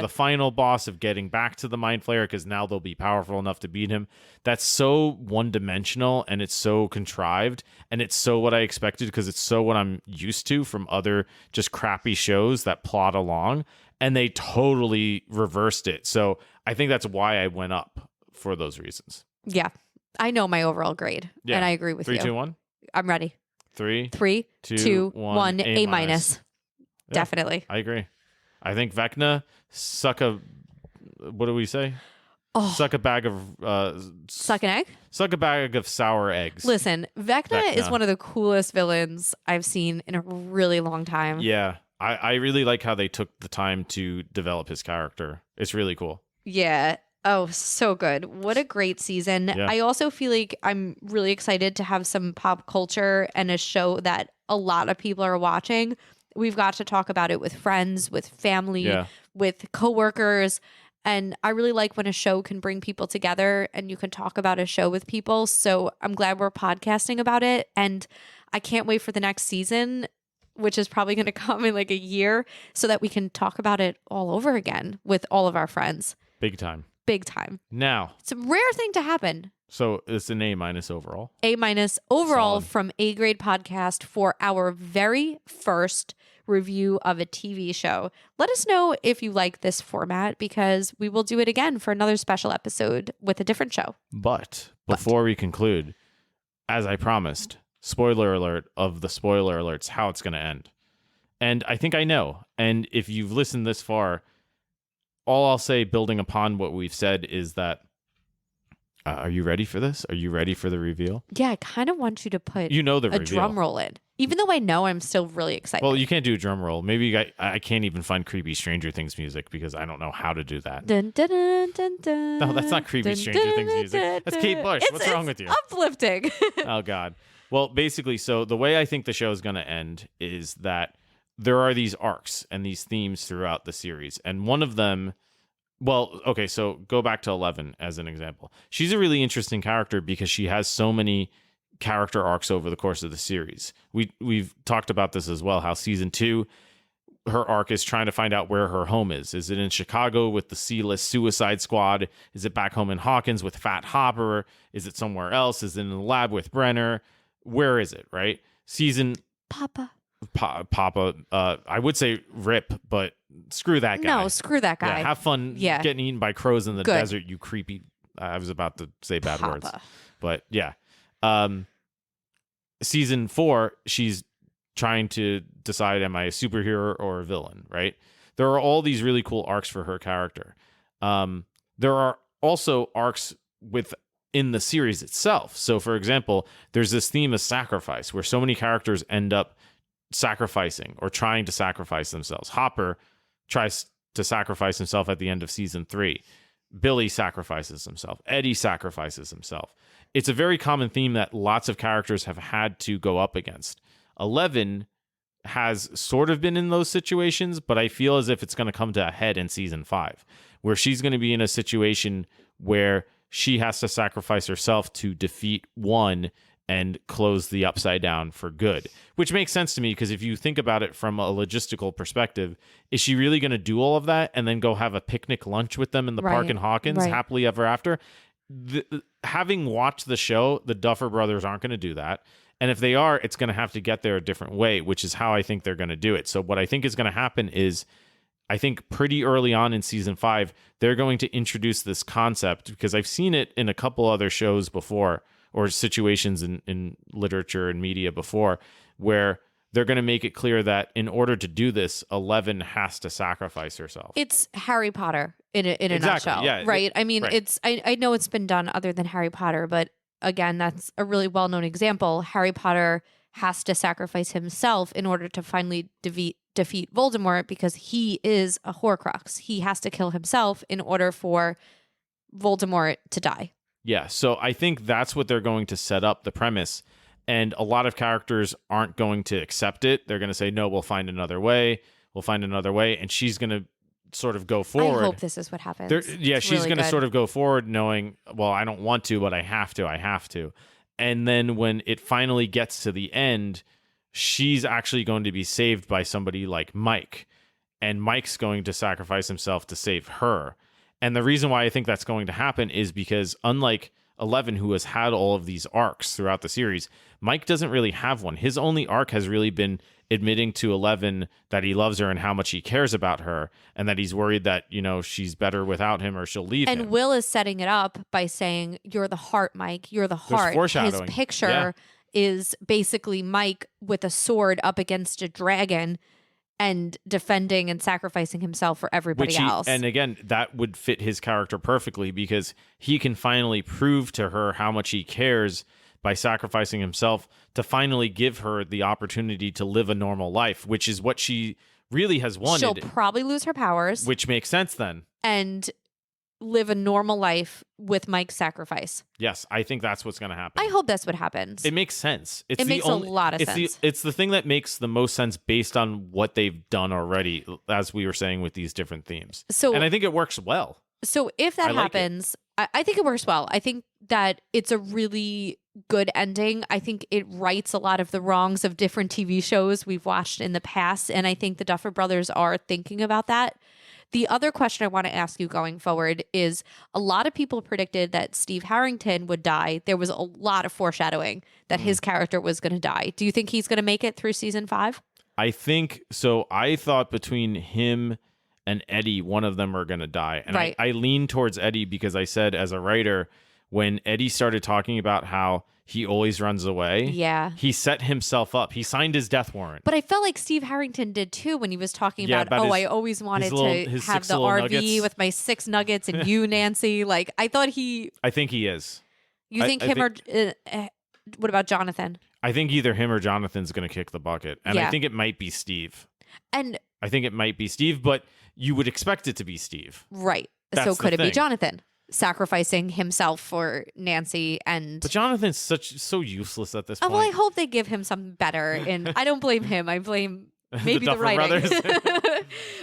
the final boss of getting back to the Mind Flayer, because now they'll be powerful enough to beat him. That's so one-dimensional, and it's so contrived, and it's so what I expected, because it's so what I'm used to from other just crappy shows that plot along, and they totally reversed it. So I think that's why I went up for those reasons. Yeah. I know my overall grade. Yeah. And I agree with 3, you. 2, 1? I'm ready. 3. 3, 2, 2, 1, 1, A-. A-. Yeah. Definitely. I agree. I think Vecna what do we say? Oh, Suck a bag of suck an egg? suck a bag of sour eggs. Listen, Vecna is Vecna. one of the coolest villains I've seen in a really long time. Yeah. I really like how they took the time to develop his character. It's really cool. Yeah. Oh, so good. What a great season. Yeah. I also feel like I'm really excited to have some pop culture and a show that a lot of people are watching. We've got to talk about it with friends, with family, Yeah. with coworkers. And I really like when a show can bring people together and you can talk about a show with people. So I'm glad we're podcasting about it. And I can't wait for the next season, which is probably going to come in like a year, so that we can talk about it all over again with all of our friends. Big time. Big time. Now, It's a rare thing to happen. so it's an A- overall. A- overall Solid. from A Grade Podcast for our very first review of a TV show. Let us know if you like this format, because we will do it again for another special episode with a different show. But before we conclude, as I promised, spoiler alert of the spoiler alerts, how it's going to end. And I think I know. And if you've listened this far, all I'll say, building upon what we've said, is that are you ready for this? Are you ready for the reveal? Yeah, I kind of want you to put You know the a reveal. drum roll in. Even though I know, I'm still really excited. Well, you can't do a drum roll. Maybe I can't even find creepy Stranger Things music because I don't know how to do that. Dun, dun, dun, dun, dun, No, that's not creepy dun, Stranger dun, Things dun, music. dun, That's dun. Kate Bush. What's wrong with you? Uplifting. Oh, God. Well, basically, so the way I think the show is going to end is that there are these arcs and these themes throughout the series. And one of them, well, okay, so go back to 11 as an example. She's a really interesting character because she has so many character arcs over the course of the series. We've talked about this as well, how season 2, her arc is trying to find out where her home is. Is it in Chicago with the C-list Suicide Squad? Is it back home in Hawkins with Fat Hopper? Is it somewhere else? Is it in the lab with Brenner? Where is it, right? Papa. Papa, I would say Rip, but screw that guy. No, screw that guy. Yeah, have fun Yeah. getting eaten by crows in the Good. desert, you creepy. I was about to say bad words. Papa. But yeah. Season 4, she's trying to decide, am I a superhero or a villain, right? There are all these really cool arcs for her character. There are also arcs within the series itself. So, for example, there's this theme of sacrifice where so many characters end up sacrificing or trying to sacrifice themselves. Hopper tries to sacrifice himself at the end of season 3. Billy sacrifices himself. Eddie sacrifices himself. It's a very common theme that lots of characters have had to go up against. 11 has sort of been in those situations, but I feel as if it's going to come to a head in season 5, where she's going to be in a situation where she has to sacrifice herself to defeat one and close the Upsidedown for good, which makes sense to me because if you think about it from a logistical perspective, is she really going to do all of that and then go have a picnic lunch with them in the park in Hawkins happily ever after? Having watched the show, the Duffer Brothers aren't going to do that. And if they are, it's going to have to get there a different way, which is how I think they're going to do it. So what I think is going to happen is, I think pretty early on in season 5, they're going to introduce this concept because I've seen it in a couple other shows before, or situations in literature and media before, where they're going to make it clear that in order to do this, 11 has to sacrifice herself. It's Harry Potter in a nutshell, yeah, right? I mean, right. I know it's been done other than Harry Potter, but again, that's a really well-known example. Harry Potter has to sacrifice himself in order to finally defeat Voldemort because he is a Horcrux. He has to kill himself in order for Voldemort to die. Yeah, so I think that's what they're going to set up, the premise. And a lot of characters aren't going to accept it. They're going to say, no, we'll find another way. We'll find another way. And she's going to sort of go forward. I hope this is what happens. She's really going to sort of go forward knowing, well, I don't want to, but I have to. And then when it finally gets to the end, she's actually going to be saved by somebody like Mike. And Mike's going to sacrifice himself to save her. And the reason why I think that's going to happen is because unlike 11, who has had all of these arcs throughout the series, Mike doesn't really have one. His only arc has really been admitting to 11 that he loves her and how much he cares about her, and that he's worried that, she's better without him or she'll leave him. And Will is setting it up by saying, you're the heart, Mike. You're the heart. There's foreshadowing. His picture is basically Mike with a sword up against a dragon and defending and sacrificing himself for everybody else. And again, that would fit his character perfectly because he can finally prove to her how much he cares by sacrificing himself to finally give her the opportunity to live a normal life, which is what she really has wanted. She'll probably lose her powers. Which makes sense then. And live a normal life with Mike's sacrifice. Yes, I think that's what's going to happen. I hope that's what happens. It makes sense. It makes a lot of sense. It's the thing that makes the most sense based on what they've done already, as we were saying with these different themes. And I think it works well. So if that happens, I think it works well. I think that it's a really good ending. I think it rights a lot of the wrongs of different TV shows we've watched in the past. And I think the Duffer Brothers are thinking about that. The other question I want to ask you going forward is a lot of people predicted that Steve Harrington would die. There was a lot of foreshadowing that his character was going to die. Do you think he's going to make it through season 5? I think so. I thought between him and Eddie, one of them are going to die. And right. I lean towards Eddie because I said as a writer, when Eddie started talking about how he always runs away, he set himself up. He signed his death warrant. But I felt like Steve Harrington did too when he was talking about I always wanted to have the RV nuggets. With my 6 nuggets and you, Nancy. Like, I thought I think he is. You think what about Jonathan? I think either him or Jonathan's going to kick the bucket. And I think it might be Steve. And I think it might be Steve, but you would expect it to be Steve. Right. That's so could it be thing. Jonathan? Sacrificing himself for Nancy But Jonathan's so useless at this point. Well, I hope they give him something better. And I don't blame him. I blame maybe the writing.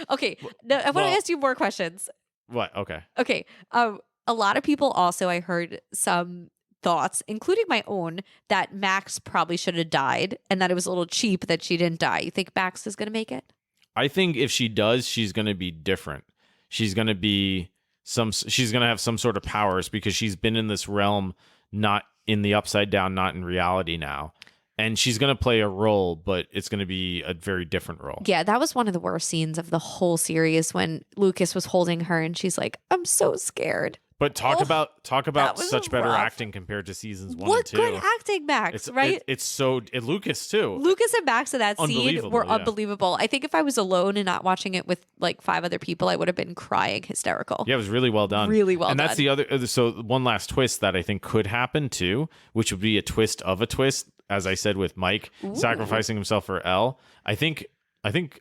Okay. No, I want to ask you more questions. What? Okay. Okay. A lot of people also, I heard some thoughts, including my own, that Max probably should have died and that it was a little cheap that she didn't die. You think Max is going to make it? I think if she does, she's going to be different. She's going to be she's going to have some sort of powers because she's been in this realm, not in the Upside-Down, not in reality now. And she's going to play a role, but it's going to be a very different role. Yeah, that was one of the worst scenes of the whole series when Lucas was holding her and she's like, I'm so scared. But talk about that was such better rough. acting compared to seasons 1 What and 2. good acting, Max, right? It's so Lucas too. Lucas and Max in that scene Unbelievable, were yeah. unbelievable. I think if I was alone and not watching it with like 5 other people, I would have been crying hysterical. Yeah, it was really well done. Really well and that's done. the other. So one last twist that I think could happen too, which would be a twist of a twist, as I said with Mike sacrificing himself for Elle. I think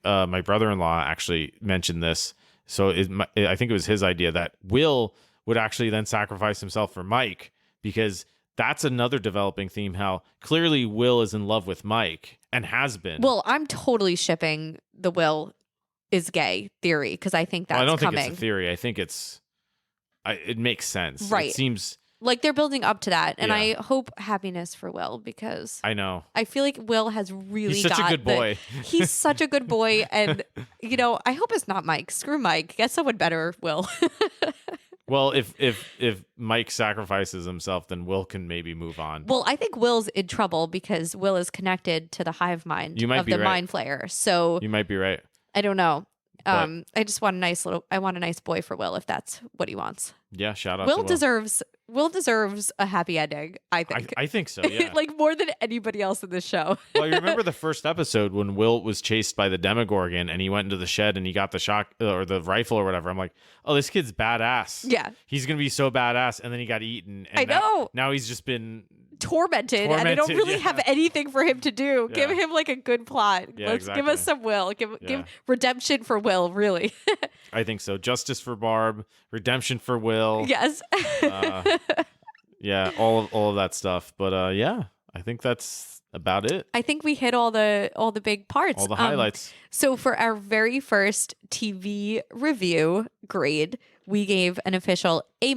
my brother-in-law actually mentioned this. So I think it was his idea that Will would actually then sacrifice himself for Mike, because that's another developing theme. How clearly Will is in love with Mike and has been. Well, I'm totally shipping the Will is gay theory because I think that's I don't coming. think it's a theory. I think it makes sense. Right. It seems like they're building up to that, and Yeah. I hope happiness for Will because I know. I feel like Will has really He's such a got good boy. He's such a good boy, and I hope it's not Mike. Screw Mike. Get someone better, Will. Well, if Mike sacrifices himself, then Will can maybe move on. Well, I think Will's in trouble because Will is connected to the hive mind You might of be the right. mind flayer. So You might be right. I don't know. But- I just want I want a nice boy for Will if that's what he wants. Yeah, shout out Will to Will deserves a happy ending, I I, think. I think so, yeah. like more than anybody else in this show. Well, you remember the first episode when Will was chased by the Demogorgon and he went into the shed and he got the shock or the rifle or whatever. I'm like, oh, this kid's badass. Yeah. He's going to be so badass. And then he got eaten. And I know. Now he's just been. Tormented, and I don't really yeah. have anything for him to do. Yeah. Give him like a good plot. Yeah, Let's give exactly. us some Will. Give Yeah. redemption for Will, really. I think so. Justice for Barb, redemption for Will. Yes. Yeah, all of that stuff. But yeah, I think that's about it. I think we hit all the big parts. All the highlights. So for our very first TV review grade, we gave an official A-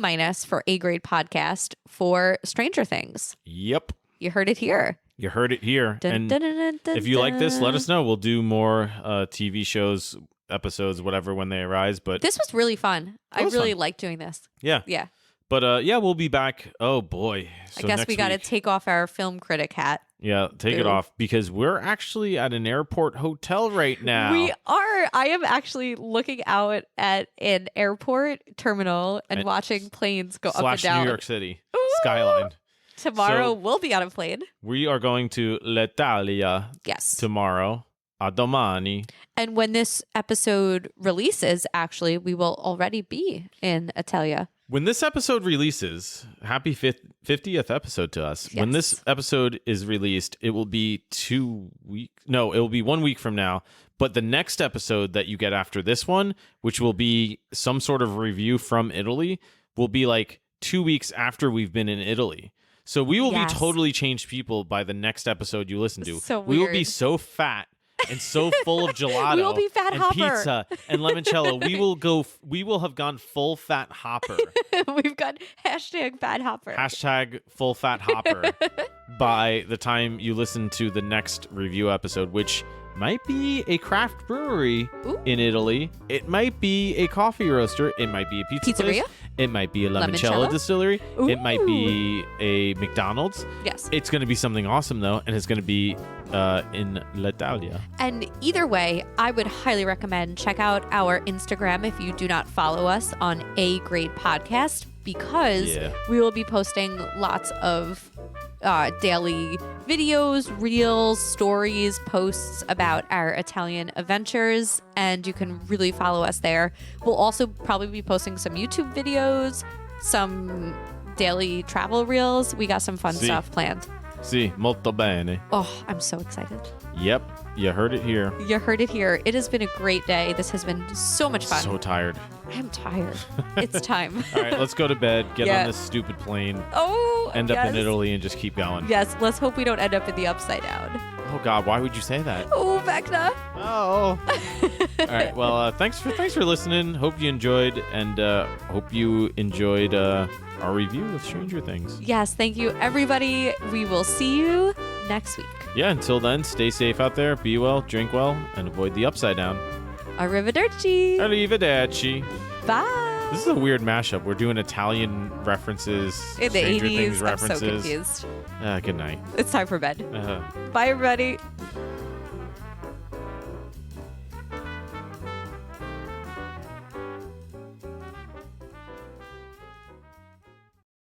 for A grade podcast for Stranger Things. Yep. You heard it here. You heard it here. Dun, And dun, dun, dun, dun, if you like this, let dun. us know. We'll do more TV shows, episodes, whatever, when they arise. But This was really fun. I was really fun. liked doing this. yeah. Yeah. But yeah, we'll be back. Oh boy. So I guess next we got to week- take off our film critic hat. Yeah, take it Boo. off because we're actually at an airport hotel right now. We are. I am actually looking out at an airport terminal and And- watching planes go up and slash down. New York City Ooh. skyline. Tomorrow So- we'll be on a plane. We are going to l'Italia Yes. tomorrow. A domani. And when this episode releases, actually, we will already be in Italia. When this episode releases, happy 50th episode to us. When this Yes. episode is released, it will be 2 weeks. No, it will be 1 week from now. But the next episode that you get after this one, which will be some sort of review from Italy, will be like 2 weeks after we've been in Italy. So we will Yes. be totally changed people by the next episode you listen to. So we will be weird. so fat and so full of gelato. We will be Fat and Hopper. pizza and limoncello. We will have gone full fat hopper. We've got hashtag Fat Hopper. Hashtag full fat hopper by the time you listen to the next review episode, which might be a craft brewery Ooh. in Italy. It might be a coffee roaster. It might be a pizza Pizzeria? place. It might be a limoncello Limoncello? distillery. It might Ooh. be a McDonald's. Yes. It's going to be something awesome, though, and it's going to be in l'Italia. And either way, I would highly recommend check out our Instagram if you do not follow us on A Grade Podcast, because Yeah. we will be posting lots of daily videos, reels, stories, posts about our Italian adventures, and you can really follow us there. We'll also probably be posting some YouTube videos, some daily travel reels. We got some fun Si. stuff planned. Si, molto bene. Oh, I'm so excited. Yep, you heard it here. You heard it here. It has been a great day. This has been so much fun. So tired. I'm tired. It's time. All right, let's go to bed, get Yeah. on this stupid plane, Oh, end up in yes. Italy, and just keep going. Yes, let's hope we don't end up in the Upsidedown. Oh God, why would you say that? Oh, Vecna. Oh. All right. Well, thanks for listening. Hope you enjoyed, and hope you enjoyed our review of Stranger Things. Yes, thank you, everybody. We will see you next week. Yeah. Until then, stay safe out there. Be well, drink well, and avoid the upside down. Arrivederci. Arrivederci. Bye. This is a weird mashup. We're doing Italian references, In the Stranger 80s, Things I'm references. so confused. Good night. It's time for bed. Uh, Bye, everybody.